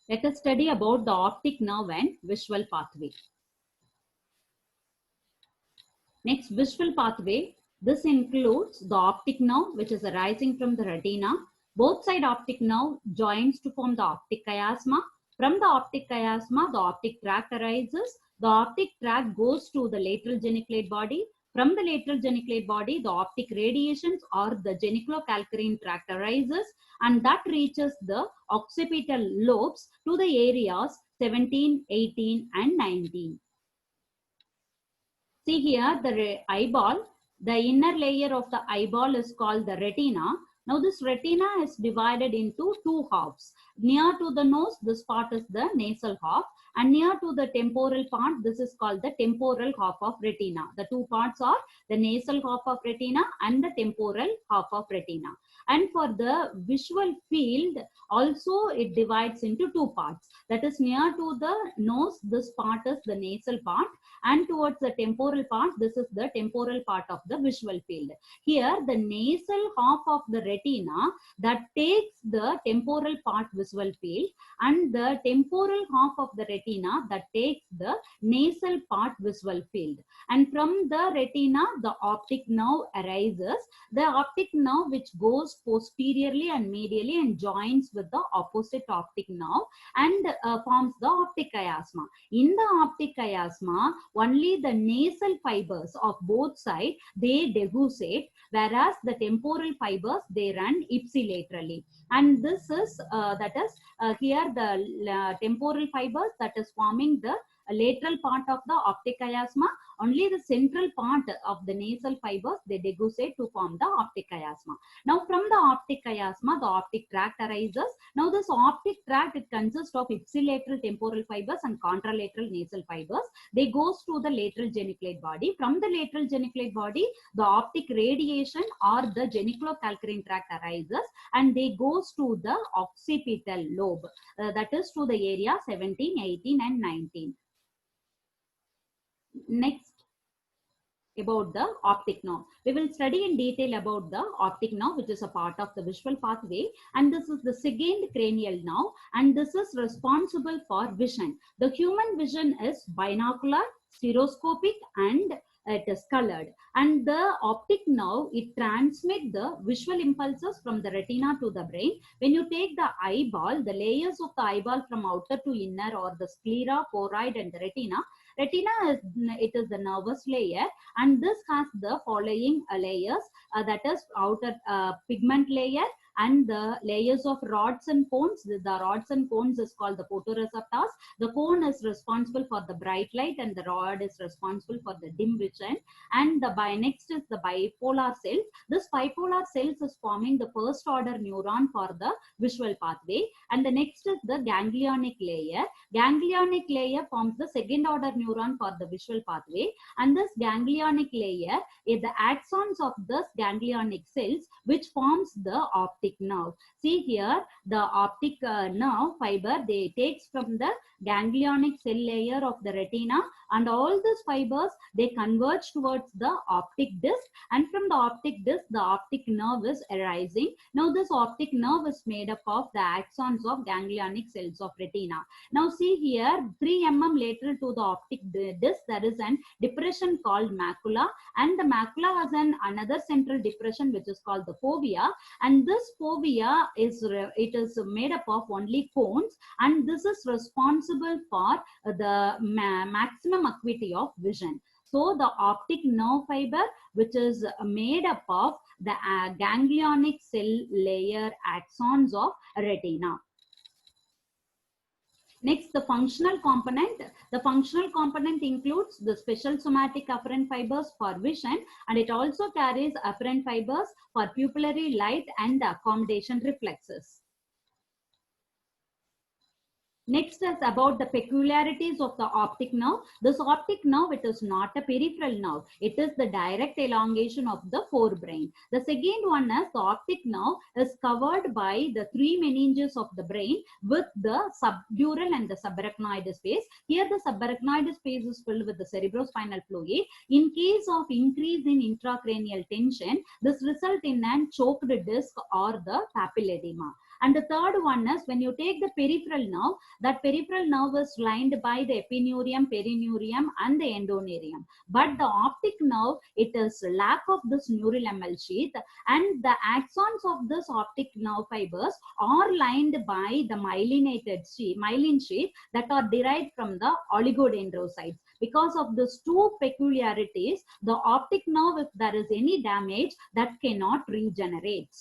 Let us study about the optic nerve and visual pathway. Next, visual pathway. This includes the optic nerve, which is arising from the retina. Both side optic nerve joins to form the optic chiasma. From the optic chiasma, the optic tract arises. The optic tract goes to the lateral geniculate body. From the lateral geniculate body, the optic radiations or the geniculocalcarine tract arises, and that reaches the occipital lobes to the areas 17, 18, and 19. See here the eyeball, the inner layer of the eyeball is called the retina. Now this retina is divided into two halves. Near to the nose, this part is the nasal half, and near to the temporal part, this is called the temporal half of retina. The two parts are the nasal half of retina and the temporal half of retina. And for the visual field, also it divides into two parts. That is, near to the nose, this part is the nasal part, and towards the temporal part, this is the temporal part of the visual field. Here, the nasal half of the retina that takes the temporal part visual field, and the temporal half of the retina that takes the nasal part visual field. And from the retina, the optic nerve arises. The optic nerve which goes posteriorly and medially and joins with the opposite optic nerve and forms the optic chiasma. In the optic chiasma, only the nasal fibers of both sides, they decussate, whereas the temporal fibers, they run ipsilaterally. And this is, here the temporal fibers that is forming the lateral part of the optic chiasma. Only the central part of the nasal fibers, they decussate to form the optic chiasma. Now from the optic chiasma, the optic tract arises. Now this optic tract, it consists of ipsilateral temporal fibers and contralateral nasal fibers. They goes to the lateral geniculate body. From the lateral geniculate body, the optic radiation or the geniculocalcarine tract arises, and they goes to the occipital lobe, that is to the area 17, 18, and 19. Next, about the optic nerve. We will study in detail about the optic nerve, which is a part of the visual pathway, and this is the second cranial nerve, and this is responsible for vision. The human vision is binocular, stereoscopic, and it is colored. And the optic nerve, it transmits the visual impulses from the retina to the brain. When you take the eyeball, the layers of the eyeball from outer to inner, or the sclera, choroid, and the retina. Retina is, it is the nervous layer, and this has the following layers, that is outer pigment layer, and the layers of rods and cones. The rods and cones is called the photoreceptors. The cone is responsible for the bright light, and the rod is responsible for the dim vision. And the next is the bipolar cells. This bipolar cells is forming the first order neuron for the visual pathway. And the next is the ganglionic layer. Ganglionic layer forms the second order neuron for the visual pathway. And this ganglionic layer is the axons of this ganglionic cells, which forms the optic nerve. See here, the optic nerve fiber, they takes from the ganglionic cell layer of the retina, and all these fibers, they converge towards the optic disc, and from the optic disc, the optic nerve is arising. Now this optic nerve is made up of the axons of ganglionic cells of retina. Now see here, 3 mm lateral to the optic disc, there is an depression called macula, and the macula has another central depression which is called the fovea, and this fovea is made up of only cones, and this is responsible for the maximum acuity of vision. So the optic nerve fiber, which is made up of the ganglionic cell layer axons of retina. Next, the functional component. The functional component includes the special somatic afferent fibers for vision, and it also carries afferent fibers for pupillary light and the accommodation reflexes. Next is about the peculiarities of the optic nerve. This optic nerve, it is not a peripheral nerve. It is the direct elongation of the forebrain. The second one is the optic nerve is covered by the 3 meninges of the brain with the subdural and the subarachnoid space. Here the subarachnoid space is filled with the cerebrospinal fluid. In case of increase in intracranial tension, this results in a choked disc or the papilledema. And the third one is when you take the peripheral nerve, that peripheral nerve is lined by the epineurium, perineurium, and the endoneurium. But the optic nerve, it is lack of this neural enamel sheath, and the axons of this optic nerve fibers are lined by the myelin sheath that are derived from the oligodendrocytes. Because of these two peculiarities, the optic nerve, if there is any damage, that cannot regenerate.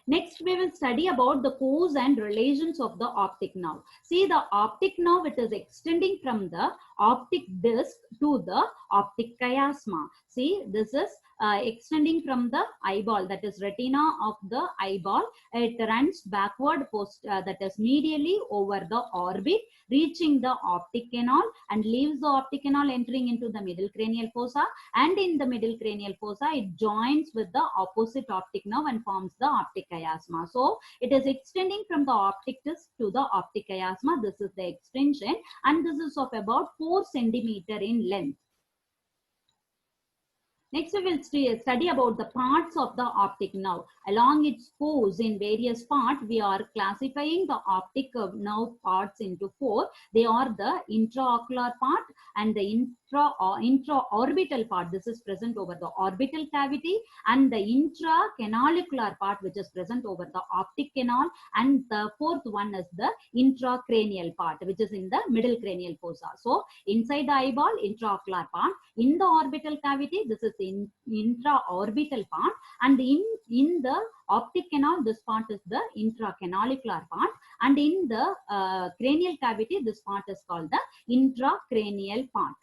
Next, we will study about the cause and relations of the optic nerve. See, the optic nerve, it is extending from the optic disc to the optic chiasma. See, this is extending from the eyeball, that is retina of the eyeball. It runs backward, that is medially over the orbit, reaching the optic canal and leaves the optic canal, entering into the middle cranial fossa. And in the middle cranial fossa, it joins with the opposite optic nerve and forms the optic chiasma. So it is extending from the optic disc to the optic chiasma. This is the extension, and this is of about 4 centimeter in length. Next, we will study about the parts of the optic nerve. Along its course in various parts, we are classifying the optic nerve parts into 4. They are the intraocular part and the intraorbital part. This is present over the orbital cavity, and the intracanalicular part, which is present over the optic canal, and the fourth one is the intracranial part, which is in the middle cranial fossa. So inside the eyeball, intraocular part; in the orbital cavity, this is the intraorbital part, and in the optic canal, this part is the intracanalicular part, and in the cranial cavity, this part is called the intracranial part.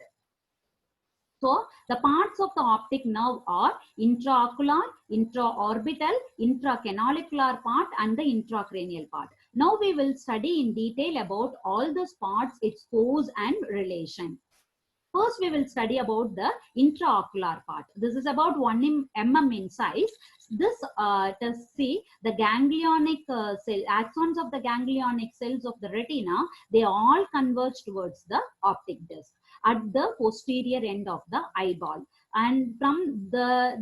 So the parts of the optic nerve are intraocular, intraorbital, intracanalicular part, and the intracranial part. Now we will study in detail about all these parts, its cause and relation. First, we will study about the intraocular part. This is about 1 mm in size. This to see the ganglionic axons of the ganglionic cells of the retina, they all converge towards the optic disc at the posterior end of the eyeball. And from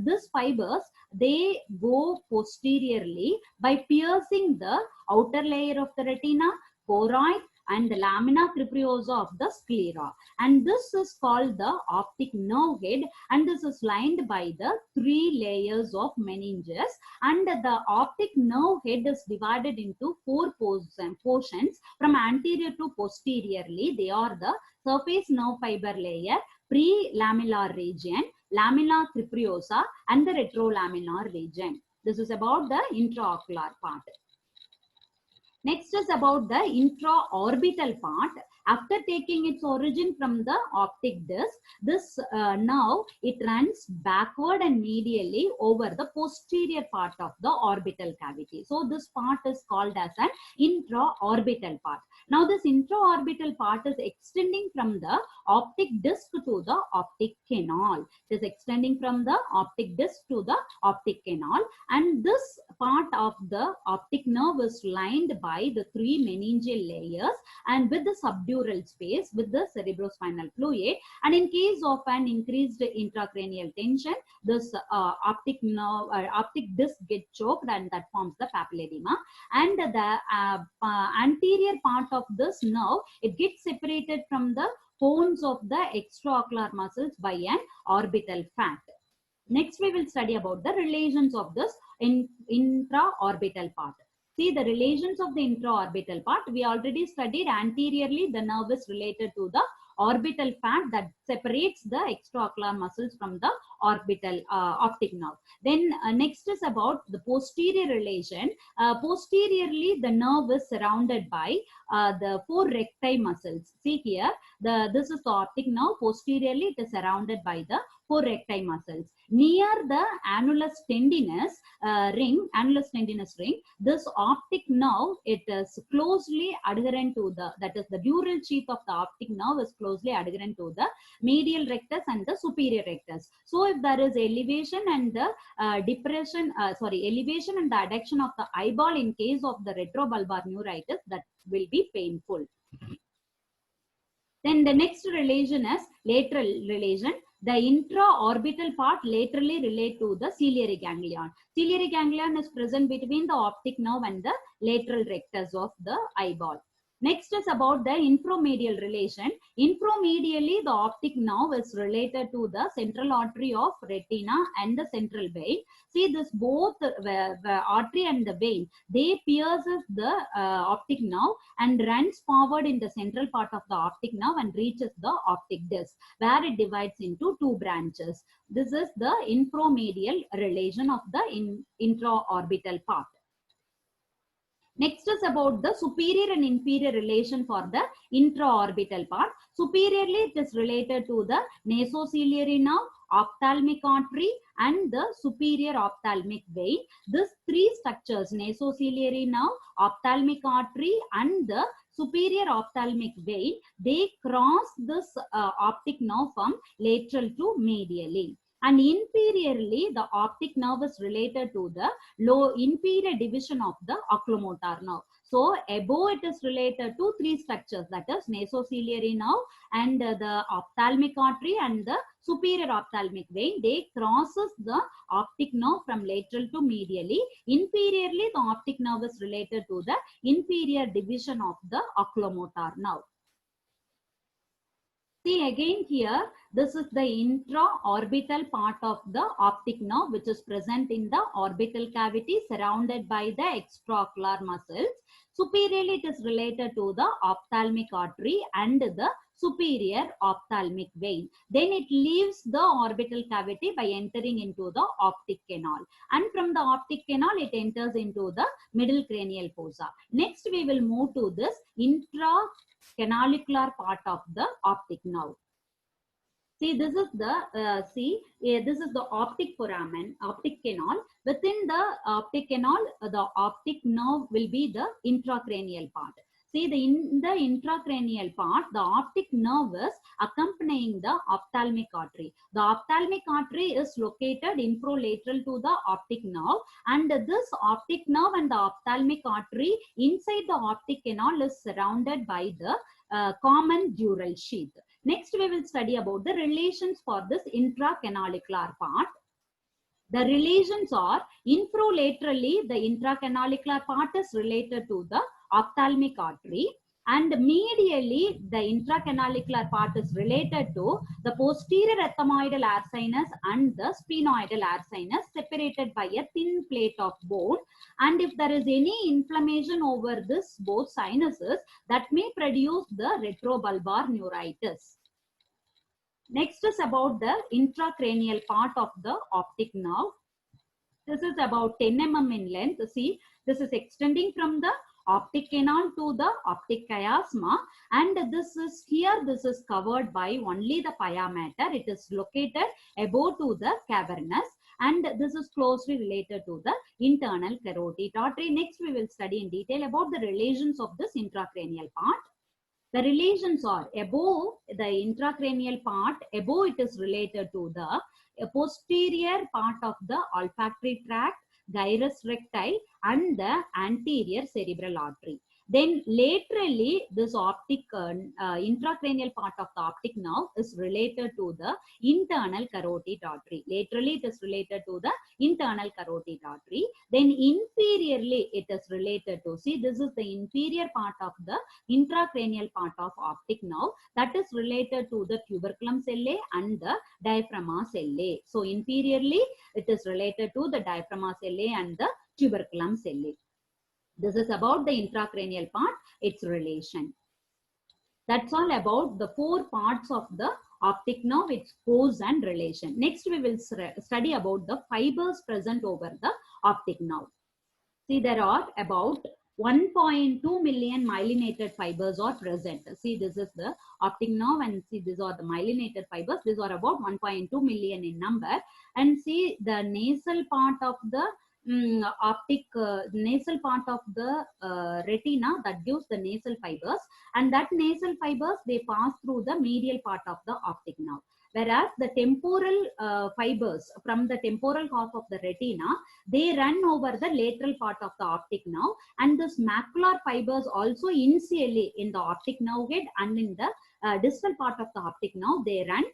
these fibers, they go posteriorly by piercing the outer layer of the retina, choroid, and the lamina crepullosa of the sclera. And this is called the optic nerve head, and this is lined by the 3 layers of meninges. And the optic nerve head is divided into 4 portions from anterior to posteriorly. They are the surface nerve fiber layer, prelamellar region, lamina crepullosa, and the retrolaminar region. This is about the intraocular part. Next is about the intraorbital part. After taking its origin from the optic disc, this nerve, it runs backward and medially over the posterior part of the orbital cavity. So this part is called as an intraorbital part. Now this intraorbital part is extending from the optic disc to the optic canal. It is extending from the optic disc to the optic canal, and this part of the optic nerve is lined by the 3 meningeal layers and with the subdural space with the cerebrospinal fluid. And in case of an increased intracranial tension, this optic disc gets choked, and that forms the papilledema. And the anterior part of this nerve, it gets separated from the cones of the extraocular muscles by an orbital fat. Next, we will study about the relations of this intraorbital part. See the relations of the intraorbital part. We already studied anteriorly the nerve is related to the orbital fat that separates the extraocular muscles from the orbital optic nerve. Then next is about the posterior relation. Posteriorly, the nerve is surrounded by the 4 recti muscles. See here, this is the optic nerve. Posteriorly, it is surrounded by the 4 recti muscles. Near the annulus tendinous ring, this optic nerve, it is closely adherent to the, that is the dural sheath of the optic nerve is closely adherent to the medial rectus and the superior rectus. So if there is elevation and the elevation and the adduction of the eyeball in case of the retrobulbar neuritis, that will be painful. Then the next relation is lateral relation. The intraorbital part laterally relate to the ciliary ganglion. Ciliary ganglion is present between the optic nerve and the lateral rectus of the eyeball. Next is about the inframedial relation. Inframedially, the optic nerve is related to the central artery of retina and the central vein. See, this both the artery and the vein, they pierces the optic nerve and runs forward in the central part of the optic nerve and reaches the optic disc, where it divides into two branches. This is the inframedial relation of the intraorbital part. Next is about the superior and inferior relation for the intraorbital part. Superiorly, it is related to the nasociliary nerve, ophthalmic artery, and the superior ophthalmic vein. These three structures, nasociliary nerve, ophthalmic artery, and the superior ophthalmic vein, they cross this optic nerve from lateral to medially. And inferiorly, the optic nerve is related to the low inferior division of the oculomotor nerve. So above it is related to three structures, that is nasociliary nerve and the ophthalmic artery and the superior ophthalmic vein. They crosses the optic nerve from lateral to medially. Inferiorly, the optic nerve is related to the inferior division of the oculomotor nerve. See again here, this is the intraorbital part of the optic nerve, which is present in the orbital cavity surrounded by the extraocular muscles. Superiorly, it is related to the ophthalmic artery and the superior ophthalmic vein. Then it leaves the orbital cavity by entering into the optic canal. And from the optic canal, it enters into the middle cranial fossa. Next, we will move to this intracanalicular part of the optic nerve. See, this is the this is the optic foramen, optic canal. Within the optic canal, the optic nerve will be the intracranial part. See, in the intracranial part, the optic nerve is accompanying the ophthalmic artery. The ophthalmic artery is located infralateral to the optic nerve, and this optic nerve and the ophthalmic artery inside the optic canal is surrounded by the common dural sheath. Next, we will study about the relations for this intracanalicular part. The relations are infralaterally, the intracanalicular part is related to the ophthalmic artery, and medially, the intracanalicular part is related to the posterior ethmoidal air sinus and the sphenoidal air sinus, separated by a thin plate of bone. And if there is any inflammation over this both sinuses, that may produce the retrobulbar neuritis. Next is about the intracranial part of the optic nerve. This is about 10 mm in length. See, this is extending from the optic canal to the optic chiasma, and this is covered by only the pia mater. It is located above to the cavernous, and this is closely related to the internal carotid artery. Next, we will study in detail about the relations of this intracranial part. The relations are above the intracranial part, above it is related to the posterior part of the olfactory tract, gyrus recti, and the anterior cerebral artery. Then laterally, this optic intracranial part of the optic nerve is related to the internal carotid artery. Laterally, it is related to the internal carotid artery. Then inferiorly, it is related to, see, this is the inferior part of the intracranial part of optic nerve, that is related to the tuberculum sellae and the diaphragma sellae. So inferiorly, it is related to the diaphragma sellae and the tuberculum sellae. This is about the intracranial part, its relation. That's all about the four parts of the optic nerve, its pose and relation. Next, we will study about the fibers present over the optic nerve. See, there are about 1.2 million myelinated fibers are present. See, this is the optic nerve, and see, these are the myelinated fibers. These are about 1.2 million in number. And see, the nasal part of the nasal part of the retina, that gives the nasal fibers, and that nasal fibers, they pass through the medial part of the optic nerve. Whereas the temporal fibers from the temporal half of the retina, they run over the lateral part of the optic nerve, and this macular fibers also initially in the optic nerve head and in the distal part of the optic nerve, they run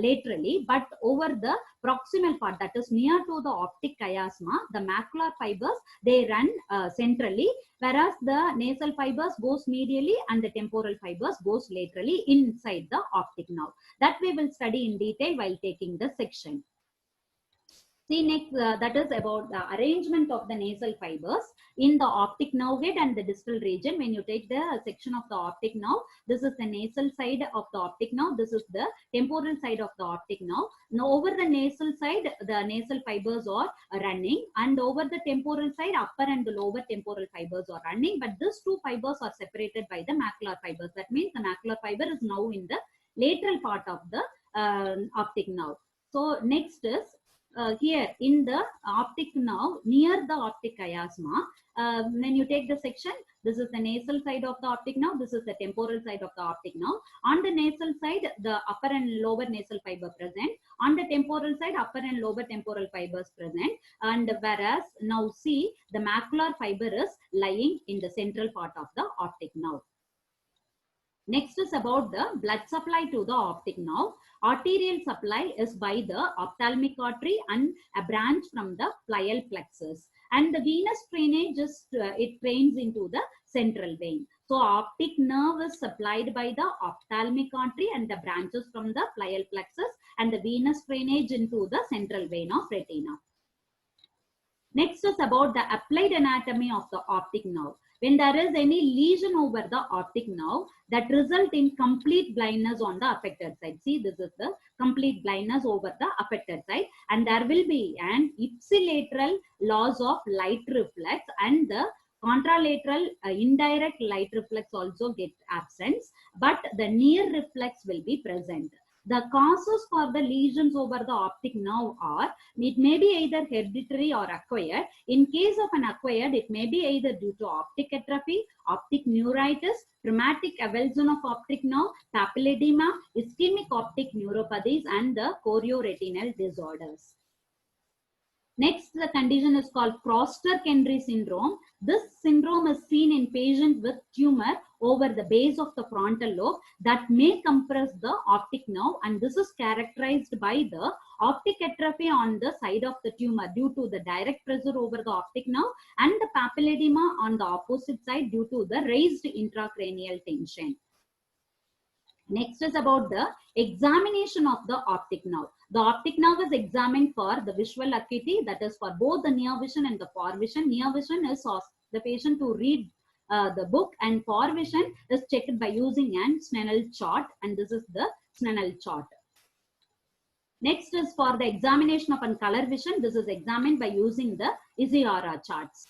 laterally, but over the proximal part, that is near to the optic chiasma, the macular fibers, they run centrally, whereas the nasal fibers goes medially and the temporal fibers goes laterally inside the optic nerve. That we will study in detail while taking the section. See next, that is about the arrangement of the nasal fibers in the optic nerve head and the distal region. When you take the section of the optic nerve, this is the nasal side of the optic nerve, this is the temporal side of the optic nerve. Now over the nasal side, the nasal fibers are running, and over the temporal side, upper and lower temporal fibers are running, but these two fibers are separated by the macular fibers. That means the macular fiber is now in the lateral part of the optic nerve. So next is here in the optic nerve near the optic chiasma. When you take the section, this is the nasal side of the optic nerve, this is the temporal side of the optic nerve. On the nasal side, the upper and lower nasal fiber present. On the temporal side, upper and lower temporal fibers present. And whereas now see, the macular fiber is lying in the central part of the optic nerve. Next is about the blood supply to the optic nerve. Arterial supply is by the ophthalmic artery and a branch from the plial plexus. And the venous drainage is, it drains into the central vein. So optic nerve is supplied by the ophthalmic artery and the branches from the plial plexus, and the venous drainage into the central vein of retina. Next is about the applied anatomy of the optic nerve. When there is any lesion over the optic nerve, that result in complete blindness on the affected side. See, this is the complete blindness over the affected side, and there will be an ipsilateral loss of light reflex, and the contralateral indirect light reflex also get absent, but the near reflex will be present. The causes for the lesions over the optic nerve are, it may be either hereditary or acquired. In case of an acquired, it may be either due to optic atrophy, optic neuritis, traumatic avulsion of optic nerve, papilledema, ischemic optic neuropathies, and the chorioretinal disorders. Next, the condition is called Kroster-Kendry syndrome. This syndrome is seen in patients with tumor over the base of the frontal lobe that may compress the optic nerve, and this is characterized by the optic atrophy on the side of the tumor due to the direct pressure over the optic nerve, and the papilledema on the opposite side due to the raised intracranial tension. Next is about the examination of the optic nerve. The optic nerve is examined for the visual acuity, that is for both the near vision and the far vision. Near vision is the patient to read the book, and far vision is checked by using a Snellen chart, and this is the Snellen chart. Next is for the examination of a color vision. This is examined by using the Ishihara charts.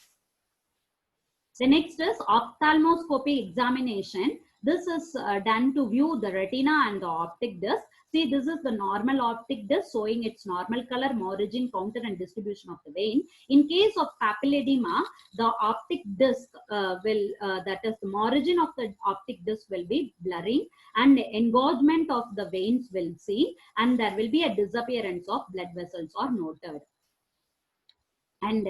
The next is ophthalmoscopy examination. This is done to view the retina and the optic disc. See, this is the normal optic disc showing its normal color, origin, counter, and distribution of the vein. In case of papilledema, the optic disc that is the origin of the optic disc will be blurring, and engorgement of the veins will see, and there will be a disappearance of blood vessels are noted. And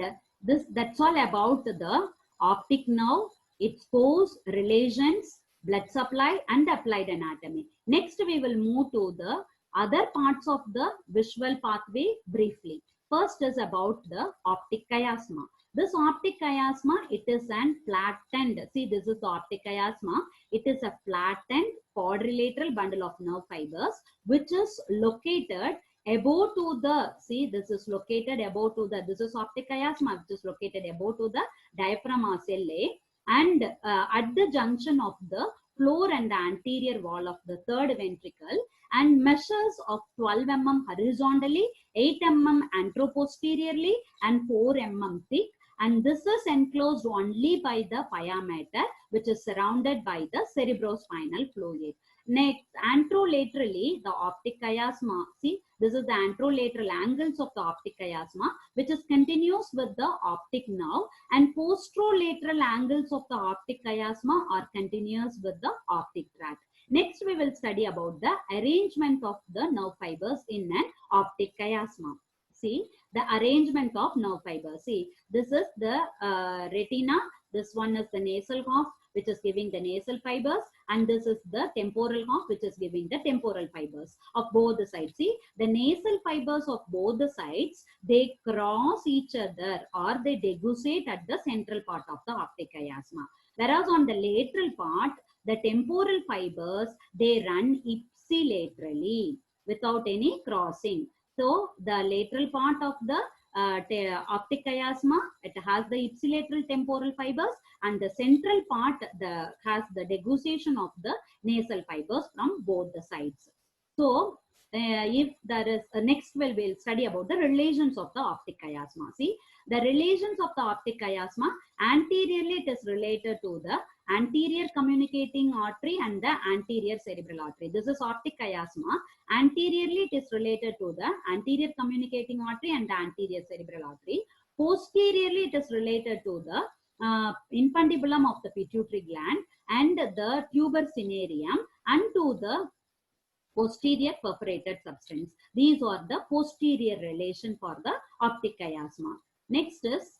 that's all about the optic nerve, its cause, relations, blood supply, and applied anatomy. Next, we will move to the other parts of the visual pathway briefly. First is about the optic chiasma. This optic chiasma, it is an flattened, see, this is the optic chiasma. It is a flattened quadrilateral bundle of nerve fibers, which is located above to the, see, this is located above to the, this is optic chiasma, which is located above to the diaphragm ocellae, and at the junction of the floor and the anterior wall of the third ventricle, and measures of 12 mm horizontally, 8 mm anteroposteriorly, and 4 mm thick. And this is enclosed only by the pia mater, which is surrounded by the cerebrospinal fluid. Next, anterolaterally, the optic chiasma, see, this is the anterolateral angles of the optic chiasma, which is continuous with the optic nerve, and posterolateral angles of the optic chiasma are continuous with the optic tract. Next, we will study about the arrangement of the nerve fibers in an optic chiasma. See, the arrangement of nerve fibers. See, this is the retina, this one is the nasal half, which is giving the nasal fibers, and this is the temporal half, which is giving the temporal fibers of both the sides. See, the nasal fibers of both the sides, they cross each other or they decussate at the central part of the optic chiasma. Whereas on the lateral part, the temporal fibers, they run ipsilaterally without any crossing. So the lateral part of the optic chiasma, it has the ipsilateral temporal fibers, and the central part has the decussation of the nasal fibers from both the sides. So if there is next, we'll study about the relations of the optic chiasma. See, the relations of the optic chiasma, anteriorly it is related to the anterior communicating artery and the anterior cerebral artery. This is optic chiasma. Anteriorly it is related to the anterior communicating artery and the anterior cerebral artery. Posteriorly it is related to the infundibulum of the pituitary gland and the tuber cinereum and to the posterior perforated substance. These are the posterior relation for the optic chiasma. Next is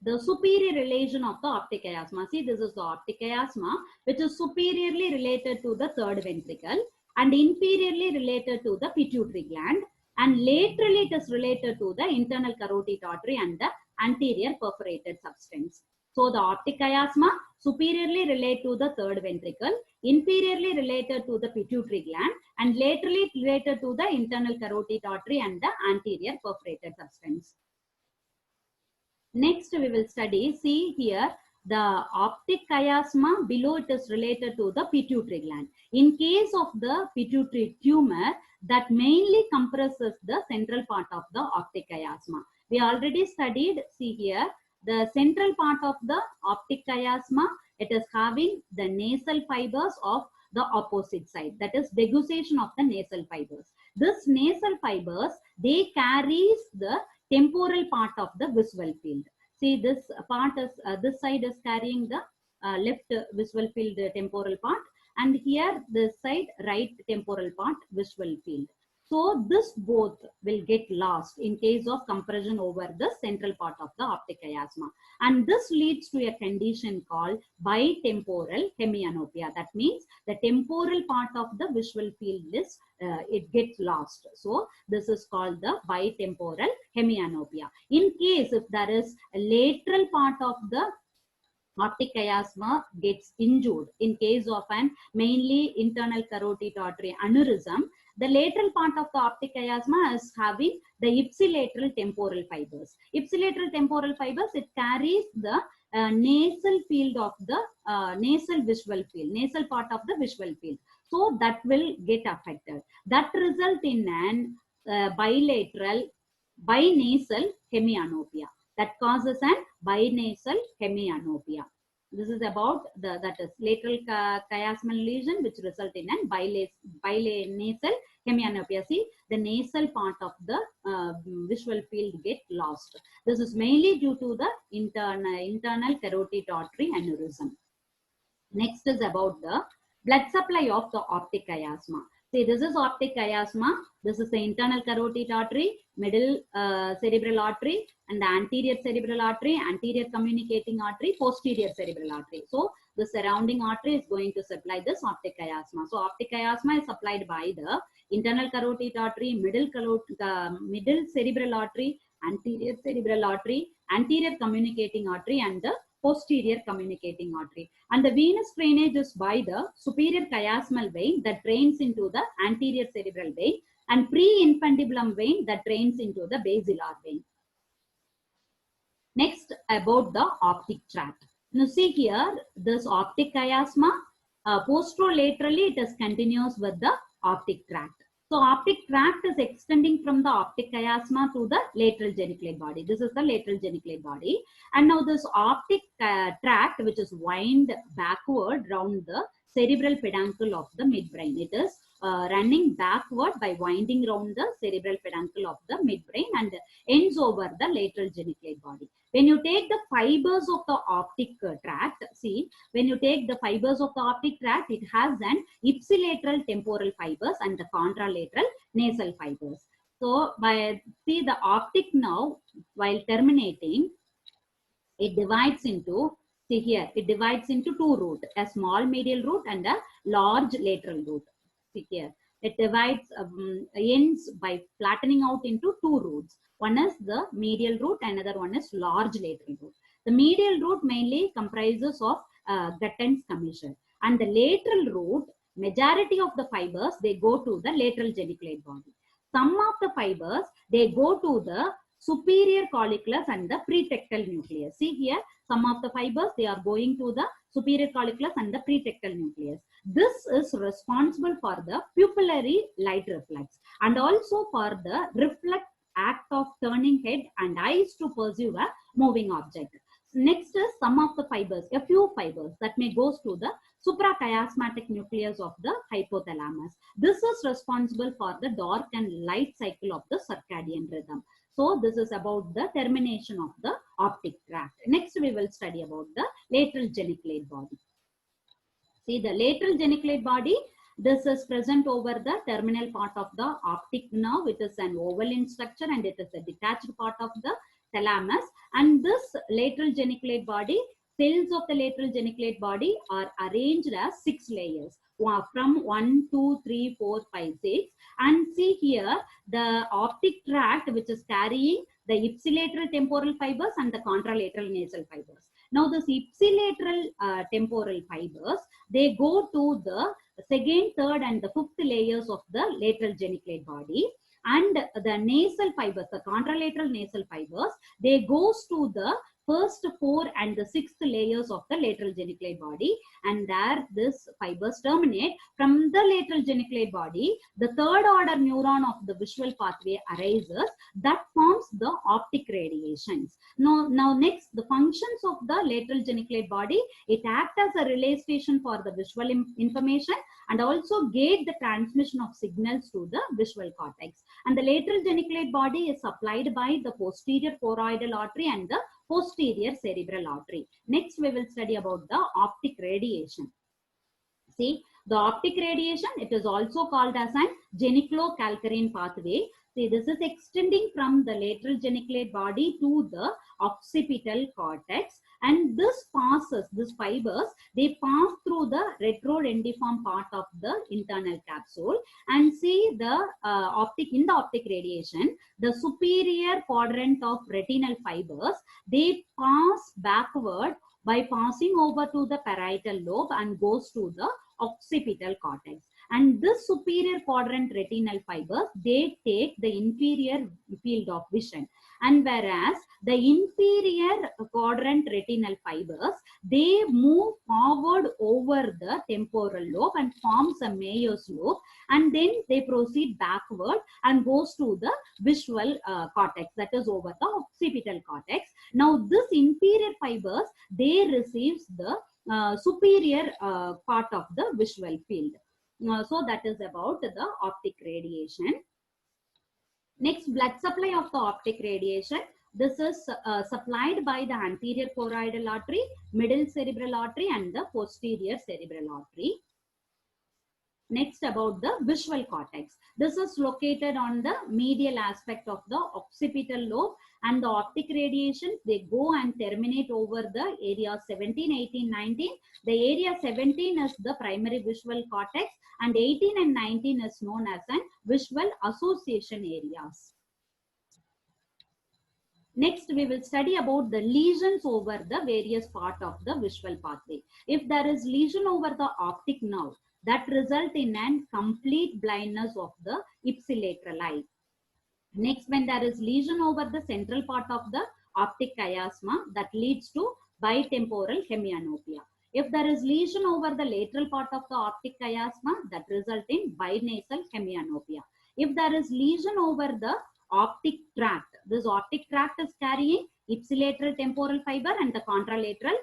the superior relation of the optic chiasma. See, this is the optic chiasma, which is superiorly related to the third ventricle and inferiorly related to the pituitary gland, and laterally it is related to the internal carotid artery and the anterior perforated substance. So the optic chiasma superiorly relate to the third ventricle, inferiorly related to the pituitary gland, and laterally related to the internal carotid artery and the anterior perforated substance. Next, we will study, see here, the optic chiasma, below it is related to the pituitary gland. In case of the pituitary tumor, that mainly compresses the central part of the optic chiasma. We already studied, see here, the central part of the optic chiasma, it is having the nasal fibers of the opposite side, that is decussation of the nasal fibers. This nasal fibers, they carries the temporal part of the visual field. See, this part is, this side is carrying the left visual field temporal part, and here this side right temporal part visual field. So this both will get lost in case of compression over the central part of the optic chiasma, and this leads to a condition called bitemporal hemianopia. That means the temporal part of the visual field is it gets lost. So this is called the bitemporal hemianopia. In case if there is a lateral part of the optic chiasma gets injured, in case of an mainly internal carotid artery aneurysm, the lateral part of the optic chiasma is having the ipsilateral temporal fibers. Ipsilateral temporal fibers, it carries the nasal field of the nasal visual field, nasal part of the visual field. So that will get affected. That result in an binasal hemianopia. That causes an binasal hemianopia. This is about that is lateral chiasmal lesion, which result in an binasal hemianopia. See, the nasal part of the visual field get lost. This is mainly due to the internal carotid artery aneurysm. Next is about the blood supply of the optic chiasma. See, this is optic chiasma. This is the internal carotid artery, middle cerebral artery, and the anterior cerebral artery, anterior communicating artery, posterior cerebral artery. So the surrounding artery is going to supply this optic chiasma. So optic chiasma is supplied by the internal carotid artery, middle cerebral artery, anterior cerebral artery, anterior communicating artery, and the posterior communicating artery. And the venous drainage is by the superior chiasmal vein that drains into the anterior cerebral vein, and pre-infundibulum vein that drains into the basilar vein. Next, about the optic tract. Now see here, this optic chiasma, posterolaterally it is continuous with the optic tract. So optic tract is extending from the optic chiasma to the lateral geniculate body. This is the lateral geniculate body. And now this optic tract, which is wind backward round the cerebral peduncle of the midbrain. It is running backward by winding round the cerebral peduncle of the midbrain and ends over the lateral geniculate body. When you take the fibers of the optic tract, see, when you take the fibers of the optic tract, it has an ipsilateral temporal fibers and the contralateral nasal fibers. So, see the optic nerve, while terminating, it divides into See here, it divides into two root, a small medial root and a large lateral root. See here, it divides, ends by flattening out into two roots. One is the medial root, another one is large lateral root. The medial root mainly comprises of Gutten's commissure, and the lateral root, majority of the fibers, they go to the lateral geniculate body. Some of the fibers, they go to the superior colliculus and the pretectal nucleus. See here, some of the fibers, they are going to the superior colliculus and the pretectal nucleus. This is responsible for the pupillary light reflex and also for the reflex act of turning head and eyes to perceive a moving object. Next is some of the fibers, a few fibers that may goes to the suprachiasmatic nucleus of the hypothalamus. This is responsible for the dark and light cycle of the circadian rhythm. So this is about the termination of the optic tract. Next we will study about the lateral geniculate body. See the lateral geniculate body, this is present over the terminal part of the optic nerve. It is an oval in structure and it is a detached part of the thalamus. And this lateral geniculate body, cells of the lateral geniculate body are arranged as 6 layers from 1, 2, 3, 4, 5, 6. And see here, the optic tract which is carrying the ipsilateral temporal fibers and the contralateral nasal fibers. Now this ipsilateral temporal fibers, they go to the second, third and the fifth layers of the lateral geniculate body. And the nasal fibers, the contralateral nasal fibers, they goes to the first 4 and the 6th layers of the lateral geniculate body, and there this fibers terminate. From the lateral geniculate body, the third order neuron of the visual pathway arises that forms the optic radiations. Now next, the functions of the lateral geniculate body, it acts as a relay station for the visual information and also gate the transmission of signals to the visual cortex. And the lateral geniculate body is supplied by the posterior choroidal artery and the posterior cerebral artery. Next, we will study about the optic radiation. See, the optic radiation, it is also called as an geniculocalcarine pathway. See, this is extending from the lateral geniculate body to the occipital cortex, and this passes, these fibers, they pass through the retrodendiform part of the internal capsule. And see the in the optic radiation, the superior quadrant of retinal fibers, they pass backward by passing over to the parietal lobe and goes to the occipital cortex. And this superior quadrant retinal fibers, they take the inferior field of vision. And whereas the inferior quadrant retinal fibers, they move forward over the temporal lobe and forms a Mayer's lobe, and then they proceed backward and goes to the visual cortex, that is over the occipital cortex. Now this inferior fibers, they receives the superior part of the visual field. So that is about the optic radiation. Next, blood supply of the optic radiation. This is supplied by the anterior choroidal artery, middle cerebral artery and the posterior cerebral artery. Next, about the visual cortex. This is located on the medial aspect of the occipital lobe, and the optic radiation, they go and terminate over the area 17, 18, 19. The area 17 is the primary visual cortex and 18 and 19 is known as an visual association areas. Next, we will study about the lesions over the various part of the visual pathway. If there is lesion over the optic nerve, that result in an complete blindness of the ipsilateral eye. Next, when there is lesion over the central part of the optic chiasma, that leads to bitemporal hemianopia. If there is lesion over the lateral part of the optic chiasma, that result in binasal hemianopia. If there is lesion over the optic tract, this optic tract is carrying ipsilateral temporal fiber and the contralateral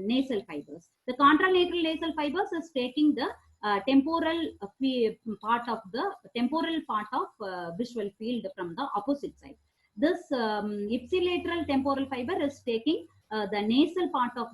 nasal fibers. The contralateral nasal fibers is taking the temporal part of visual field from the opposite side. This ipsilateral temporal fiber is taking the nasal part of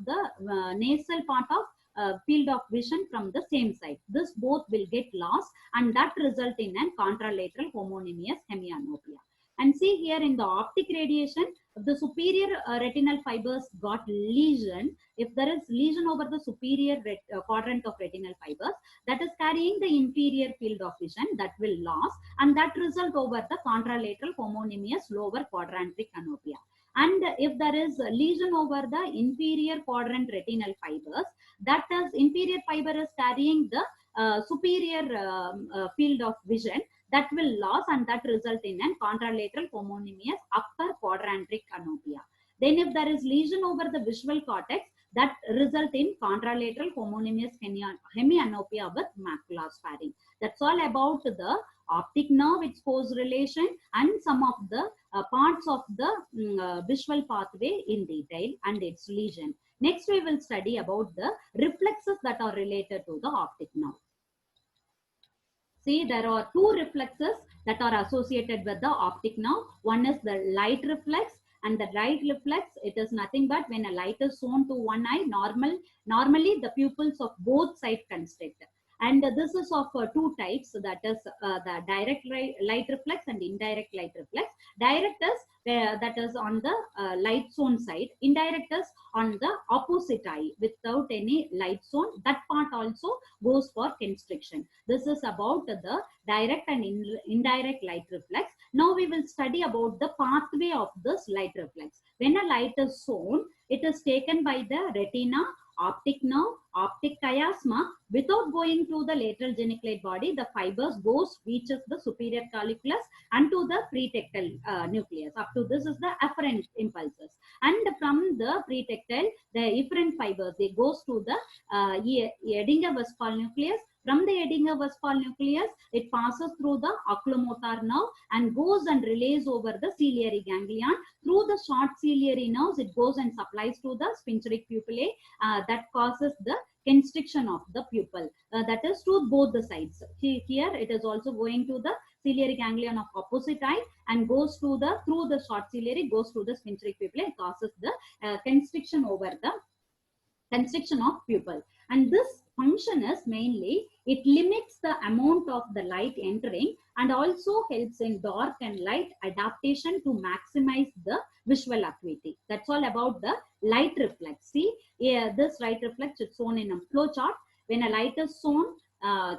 field of vision from the same side. This both will get lost and that result in an contralateral homonymous hemianopia. And see here in the optic radiation, the superior retinal fibers got lesion. If there is lesion over the superior quadrant of retinal fibers, that is carrying the inferior field of vision, that will lose, and that result over the contralateral homonymous lower quadrantary canopia. And if there is a lesion over the inferior quadrant retinal fibers, that is inferior fiber is carrying the superior field of vision, that will lose, and that result in an contralateral homonymous upper quadrantary canopia. Then if there is lesion over the visual cortex, that result in contralateral homonymous hemianopia with macular sparing. That's all about the optic nerve, its pose relation, and some of the parts of the visual pathway in detail and its lesion. Next, we will study about the reflexes that are related to the optic nerve. See, there are two reflexes that are associated with the optic nerve. One is the light reflex, and the light reflex, it is nothing but when a light is shown to one eye, normally the pupils of both sides constrict. And this is of two types, so that is the direct light reflex and indirect light reflex. Direct is that is on the light zone side. Indirect is on the opposite eye without any light zone. That part also goes for constriction. This is about the direct and indirect light reflex. Now we will study about the pathway of this light reflex. When a light is shown, it is taken by the retina, optic nerve, optic chiasma. Without going to the lateral geniculate body, the fibers reaches the superior colliculus and to the pretectal nucleus. Up to this is the afferent impulses, and from the pretectal, the efferent fibers, they goes to the Edinger-Westphal nucleus. From the Edinger-Westphal nucleus, it passes through the oculomotor nerve and goes and relays over the ciliary ganglion. Through the short ciliary nerves, it goes and supplies to the sphincteric pupillae. That causes the constriction of the pupil. That is to both the sides. Here it is also going to the ciliary ganglion of opposite eye and goes to the through the short ciliary, goes to the sphincteric pupillae. It causes the constriction over the constriction of pupil. And this function is mainly, it limits the amount of the light entering and also helps in dark and light adaptation to maximize the visual acuity. That's all about the light reflex. See, this light reflex is shown in a flow chart. When a light is shown,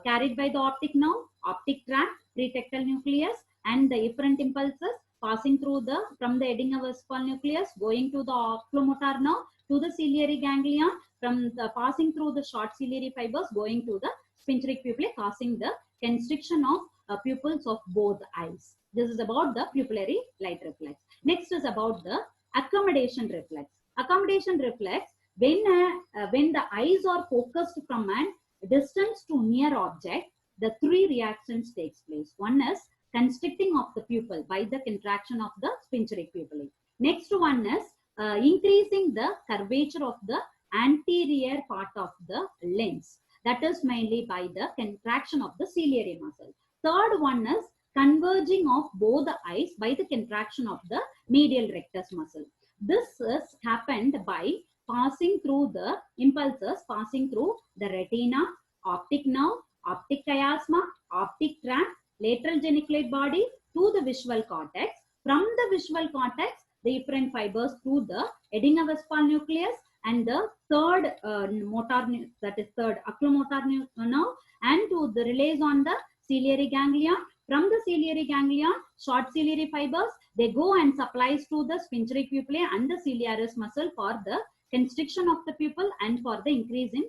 carried by the optic nerve, optic tract, pretectal nucleus, and the efferent impulses passing through the from the Edinger-Westphal nucleus, going to the oculomotor nerve, to the ciliary ganglion, from the passing through the short ciliary fibers, going to the sphincteric pupillae, causing the constriction of pupils of both eyes. This is about the pupillary light reflex. Next is about the accommodation reflex. Accommodation reflex, when the eyes are focused from a distance to near object, the three reactions takes place. One is constricting of the pupil by the contraction of the sphincteric pupillae. Next one is increasing the curvature of the anterior part of the lens. That is mainly by the contraction of the ciliary muscle. Third one is converging of both the eyes by the contraction of the medial rectus muscle. This is happened by passing through the impulses, passing through the retina, optic nerve, optic chiasma, optic tract, lateral geniculate body to the visual cortex. From the visual cortex, the efferent fibers through the Edinger-Westphal nucleus and the third motor, that is third oculomotor nerve, and to the relays on the ciliary ganglion. From the ciliary ganglion, short ciliary fibers, they go and supplies to the sphincteric pupillae and the ciliaris muscle for the constriction of the pupil and for the increase in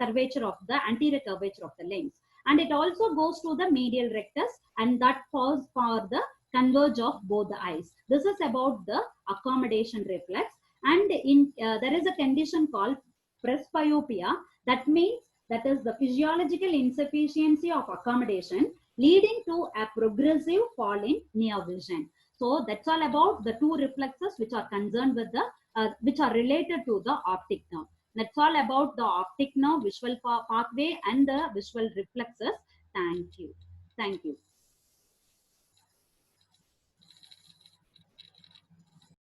curvature of the anterior curvature of the lens. And it also goes to the medial rectus, and that falls for the converge of both the eyes. This is about the accommodation reflex. And in there is a condition called presbyopia. That means that is the physiological insufficiency of accommodation leading to a progressive fall in near vision. So that's all about the two reflexes which are concerned with the which are related to the optic nerve. That's all about the optic nerve, visual pathway, and the visual reflexes. Thank you. Thank you.